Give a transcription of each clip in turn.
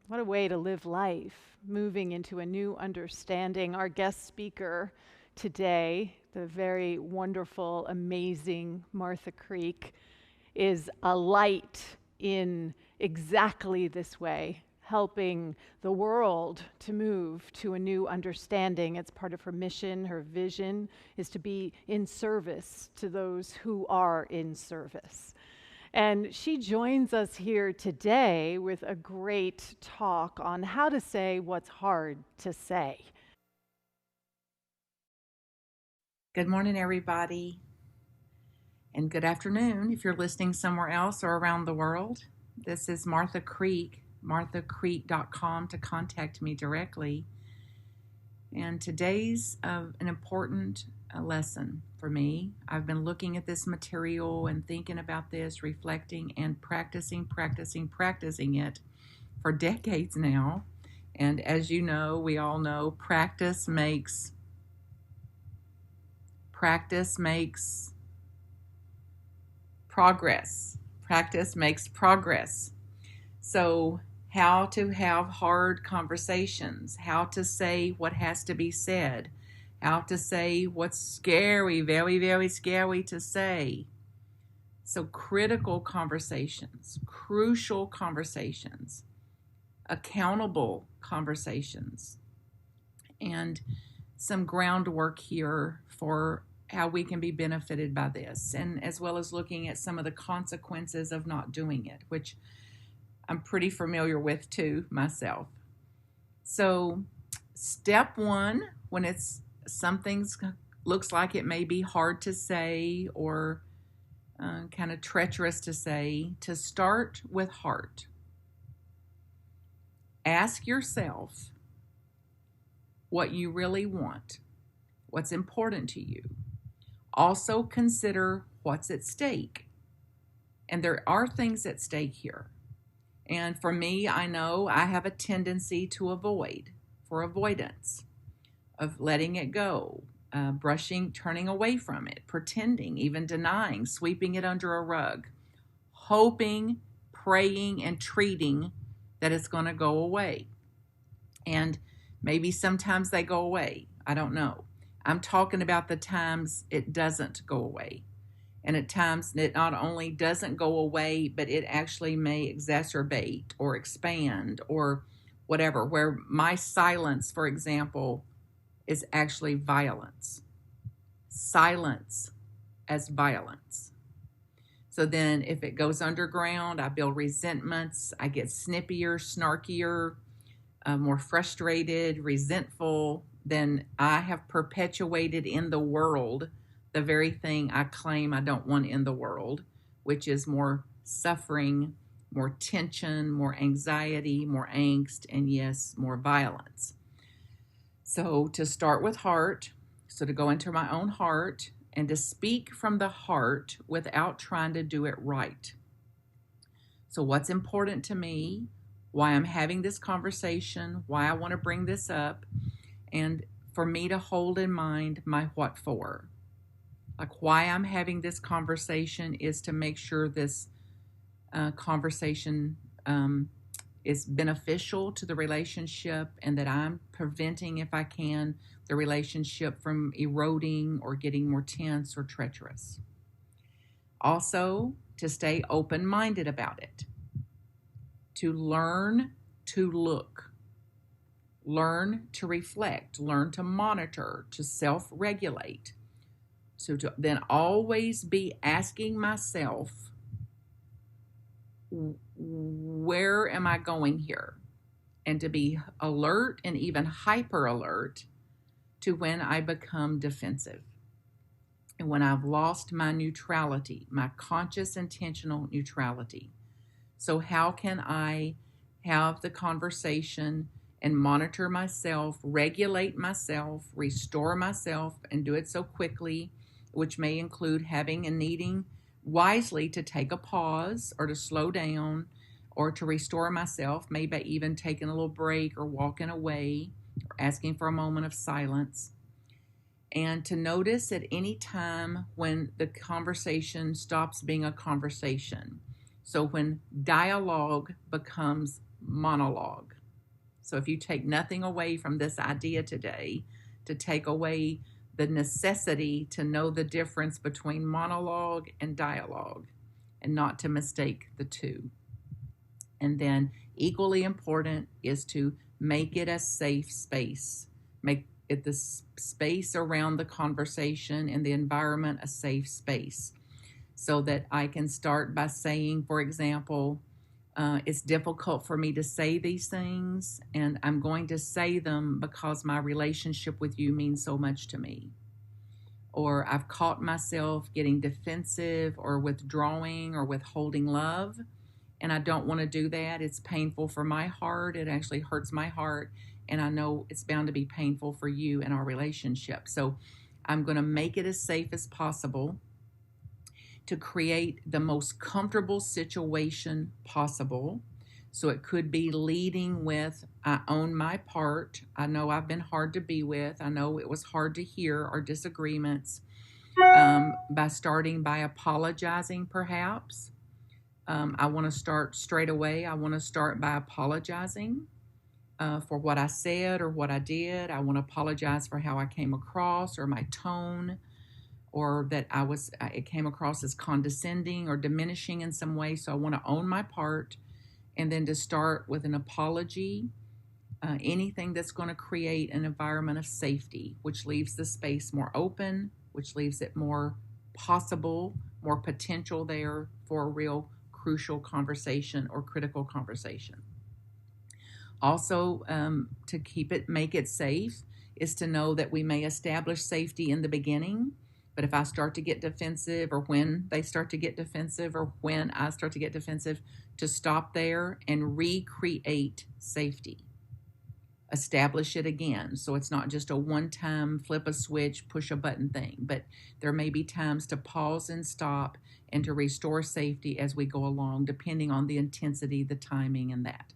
What a way to live life, moving into a new understanding. Our guest speaker today, the very wonderful, amazing Martha Creek, is a light in exactly this way, helping the world to move to a new understanding. It's part of her mission, her vision is to be in service to those who are in service. And she joins us here today with a great talk on how to say what's hard to say. Good morning, everybody, and good afternoon if you're listening somewhere else or around the world. This is Martha Creek, marthacreek.com to contact me directly. And today's an important lesson for me. I've been looking at this material and thinking about this, reflecting and practicing it for decades now. And as you know, we all know practice makes progress. Practice makes progress. So, how to have hard conversations, how to say what has to be said, how to say what's scary, very, very scary to say. So, critical conversations, crucial conversations, accountable conversations, and some groundwork here for how we can be benefited by this, and as well as looking at some of the consequences of not doing it, which I'm pretty familiar with too myself. So, step one, when it's something's looks like it may be hard to say or kind of treacherous to say, to start with heart. Ask yourself what you really want, what's important to you. Also consider what's at stake. And there are things at stake here. And for me, I know I have a tendency to avoid, for avoidance, of letting it go, brushing, turning away from it, pretending, even denying, sweeping it under a rug, hoping, praying, and treating that it's going to go away. And maybe sometimes they go away. I don't know. I'm talking about the times it doesn't go away. And at times it not only doesn't go away, but it actually may exacerbate or expand or whatever, where my silence, for example, is actually violence. Silence as violence. So then if it goes underground, I build resentments, I get snippier, snarkier, more frustrated, resentful, then I have perpetuated in the world the very thing I claim I don't want in the world, which is more suffering, more tension, more anxiety, more angst, and yes, more violence. So to start with heart, so to go into my own heart and to speak from the heart without trying to do it right. So what's important to me, why I'm having this conversation, why I want to bring this up, and for me to hold in mind my what for. Like why I'm having this conversation is to make sure this conversation is beneficial to the relationship and that I'm preventing, if I can, the relationship from eroding or getting more tense or treacherous. Also, to stay open-minded about it, to learn to look, learn to reflect, learn to monitor, to self-regulate. So to then always be asking myself, where am I going here? And to be alert and even hyper alert to when I become defensive and when I've lost my neutrality, my conscious intentional neutrality. So how can I have the conversation and monitor myself, regulate myself, restore myself, and do it so quickly, which may include having and needing wisely to take a pause or to slow down or to restore myself, maybe even taking a little break or walking away or asking for a moment of silence. And to notice at any time when the conversation stops being a conversation. So when dialogue becomes monologue. So if you take nothing away from this idea today, to take away the necessity to know the difference between monologue and dialogue and not to mistake the two. And then equally important is to make it a safe space. Make it the space around the conversation and the environment a safe space, so that I can start by saying, for example, it's difficult for me to say these things, and I'm going to say them because my relationship with you means so much to me. Or I've caught myself getting defensive or withdrawing or withholding love, and I don't want to do that. It's painful for my heart. It actually hurts my heart, and I know it's bound to be painful for you in our relationship. So I'm going to make it as safe as possible to create the most comfortable situation possible. So it could be leading with, I own my part. I know I've been hard to be with. I know it was hard to hear our disagreements. By starting by apologizing, perhaps. I want to start straight away. I want to start by apologizing for what I said or what I did. I want to apologize for how I came across or my tone, or that it came across as condescending or diminishing in some way. So I want to own my part, and then to start with an apology, anything that's going to create an environment of safety, which leaves the space more open, which leaves it more possible, more potential there for a real crucial conversation or critical conversation. Also, to make it safe is to know that we may establish safety in the beginning, but if I start to get defensive, or when they start to get defensive, or when I start to get defensive, to stop there and recreate safety. Establish it again. So it's not just a one-time flip a switch, push a button thing, but there may be times to pause and stop and to restore safety as we go along, depending on the intensity, the timing, and that.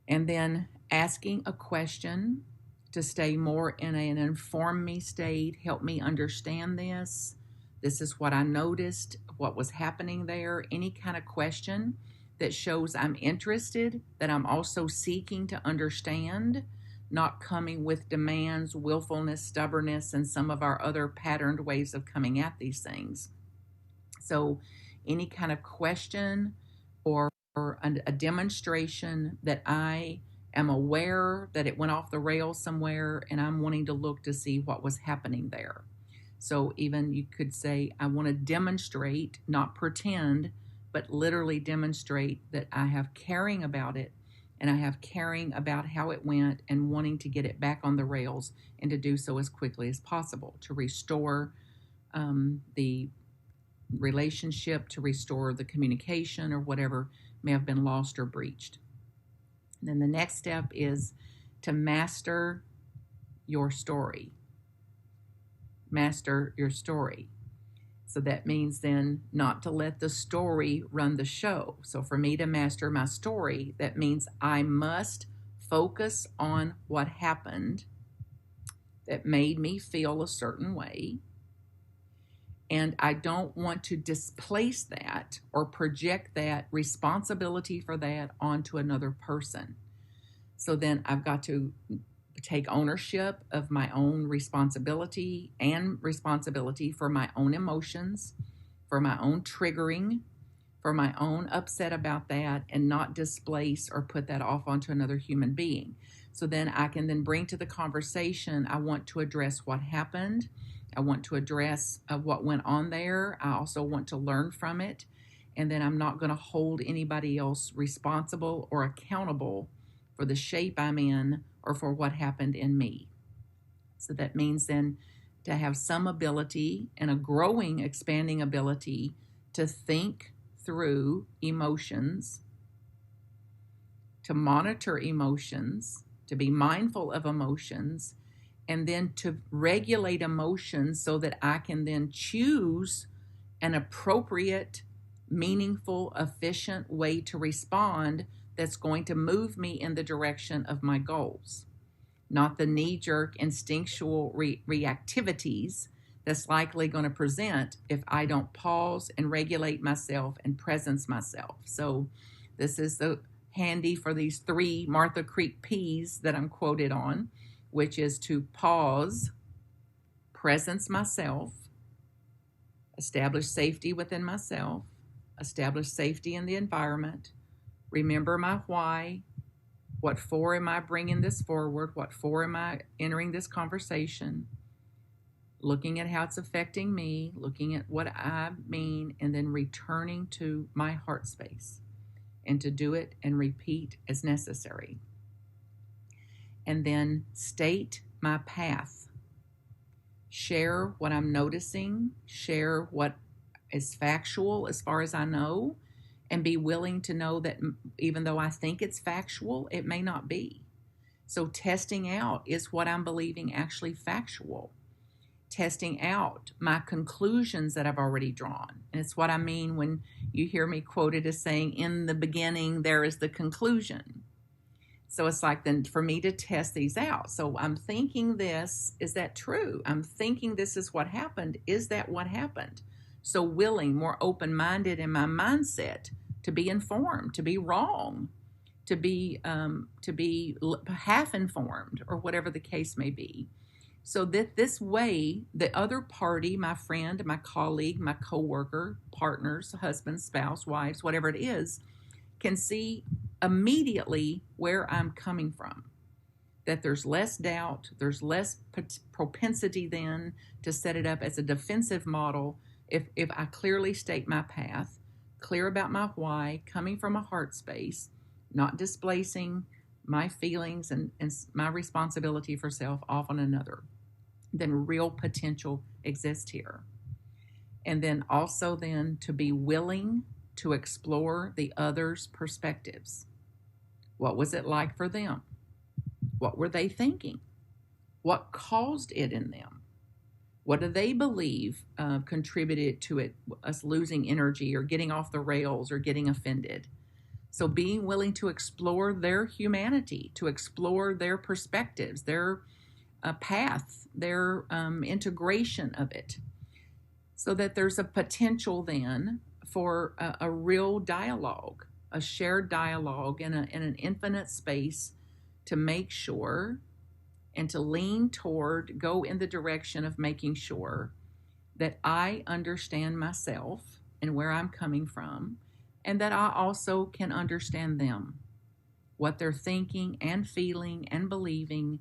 And then asking a question to stay more in an inform me state, help me understand this. This is what I noticed, what was happening there. Any kind of question that shows I'm interested, that I'm also seeking to understand, not coming with demands, willfulness, stubbornness, and some of our other patterned ways of coming at these things. So any kind of question or a demonstration that I am aware that it went off the rails somewhere, and I'm wanting to look to see what was happening there. So even you could say, I want to demonstrate, not pretend, but literally demonstrate that I have caring about it, and I have caring about how it went, and wanting to get it back on the rails, and to do so as quickly as possible to restore the relationship, to restore the communication or whatever may have been lost or breached. And then the next step is to master your story. Master your story. So that means then not to let the story run the show. So for me to master my story, that means I must focus on what happened that made me feel a certain way. And I don't want to displace that or project that responsibility for that onto another person. So then I've got to take ownership of my own responsibility, and responsibility for my own emotions, for my own triggering, for my own upset about that, and not displace or put that off onto another human being. So then I can then bring to the conversation, I want to address what happened. I want to address what went on there. I also want to learn from it. And then I'm not going to hold anybody else responsible or accountable for the shape I'm in or for what happened in me. So that means then to have some ability, and a growing, expanding ability, to think through emotions, to monitor emotions, to be mindful of emotions, and then to regulate emotions so that I can then choose an appropriate, meaningful, efficient way to respond that's going to move me in the direction of my goals, not the knee-jerk instinctual reactivities that's likely going to present if I don't pause and regulate myself and presence myself. So this is the handy for these 3 Martha Creek P's that I'm quoted on, which is to pause, presence myself, establish safety within myself, establish safety in the environment, remember my why, what for am I bringing this forward, what for am I entering this conversation, looking at how it's affecting me, looking at what I mean, and then returning to my heart space, and to do it and repeat as necessary. And then state my path. Share what I'm noticing, share what is factual as far as I know, and be willing to know that even though I think it's factual, it may not be. So testing out, is what I'm believing actually factual? Testing out my conclusions that I've already drawn. And it's what I mean when you hear me quoted as saying, in the beginning, there is the conclusion. So it's like then for me to test these out. So I'm thinking this, is that true? I'm thinking this is what happened. Is that what happened? So willing, more open-minded in my mindset to be informed, to be wrong, to be half informed, or whatever the case may be. So that this way, the other party, my friend, my colleague, my coworker, partners, husband, spouse, wives, whatever it is, can see immediately where I'm coming from. That there's less doubt, there's less propensity then to set it up as a defensive model if I clearly state my path, clear about my why, coming from a heart space, not displacing my feelings and my responsibility for self off on another, then real potential exists here. And then also then to be willing to explore the other's perspectives. What was it like for them? What were they thinking? What caused it in them? What do they believe contributed to it, us losing energy or getting off the rails or getting offended? So being willing to explore their humanity, to explore their perspectives, their path, their integration of it, so that there's a potential then for a real dialogue, a shared dialogue in an infinite space, to make sure and to lean toward, go in the direction of making sure that I understand myself and where I'm coming from, and that I also can understand them, what they're thinking and feeling and believing,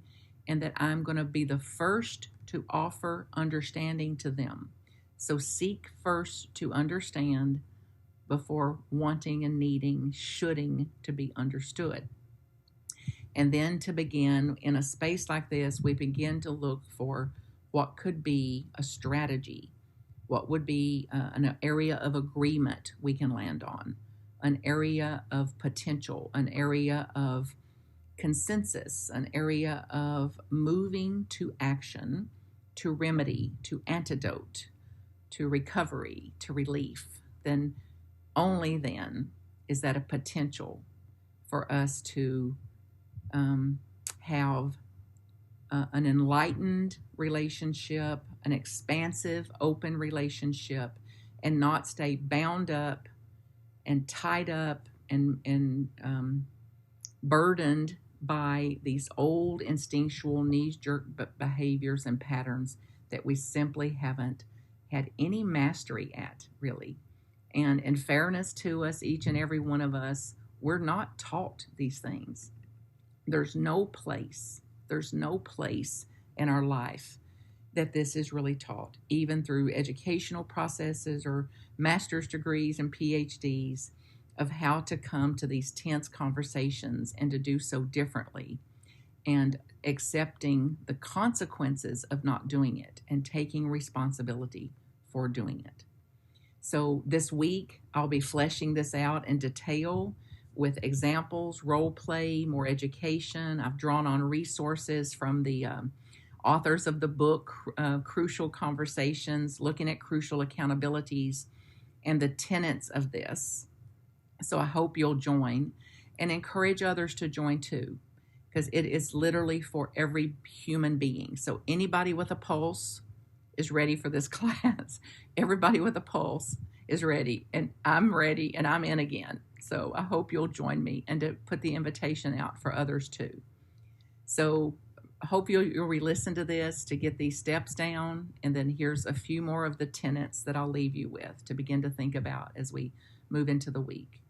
and that I'm going to be the first to offer understanding to them. So seek first to understand before wanting and needing, shoulding to be understood. And then to begin in a space like this, we begin to look for what could be a strategy, what would be an area of agreement we can land on, an area of potential, an area of consensus, an area of moving to action, to remedy, to antidote, to recovery, to relief. Then only then is that a potential for us to have an enlightened relationship, an expansive, open relationship, and not stay bound up and tied up and burdened by these old instinctual knee-jerk behaviors and patterns that we simply haven't had any mastery at, really. And in fairness to us, each and every one of us, we're not taught these things. There's no place in our life that this is really taught, even through educational processes or master's degrees and PhDs, of how to come to these tense conversations and to do so differently, and accepting the consequences of not doing it and taking responsibility for doing it. So this week, I'll be fleshing this out in detail with examples, role play, more education. I've drawn on resources from the authors of the book, Crucial Conversations, looking at crucial accountabilities and the tenets of this. So I hope you'll join and encourage others to join too, because it is literally for every human being. So anybody with a pulse is ready for this class. Everybody with a pulse is ready, and I'm ready, and I'm in again. So I hope you'll join me and to put the invitation out for others too. So I hope you'll re-listen to this to get these steps down. And then here's a few more of the tenets that I'll leave you with to begin to think about as we move into the week.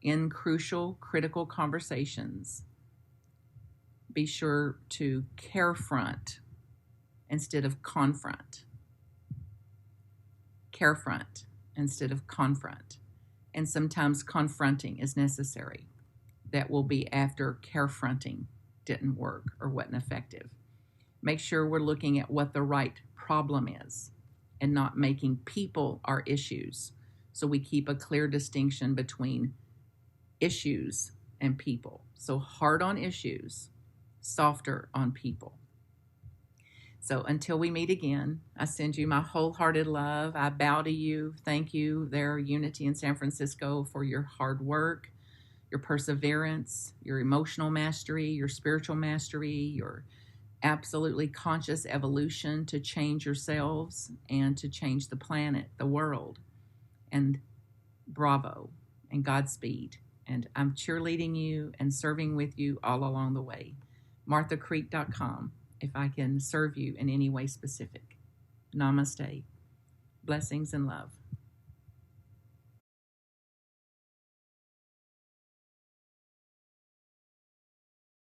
In crucial, critical conversations, be sure to carefront instead of confront. Carefront instead of confront. And sometimes confronting is necessary. That will be after carefronting didn't work or wasn't effective. Make sure we're looking at what the right problem is and not making people our issues. So we keep a clear distinction between issues and people. So hard on issues, softer on people. So until we meet again, I send you my wholehearted love. I bow to you. Thank you, there, Unity in San Francisco, for your hard work, your perseverance, your emotional mastery, your spiritual mastery, your absolutely conscious evolution to change yourselves and to change the planet, the world. And bravo and Godspeed. And I'm cheerleading you and serving with you all along the way. MarthaCreek.com if I can serve you in any way specific. Namaste. Blessings and love.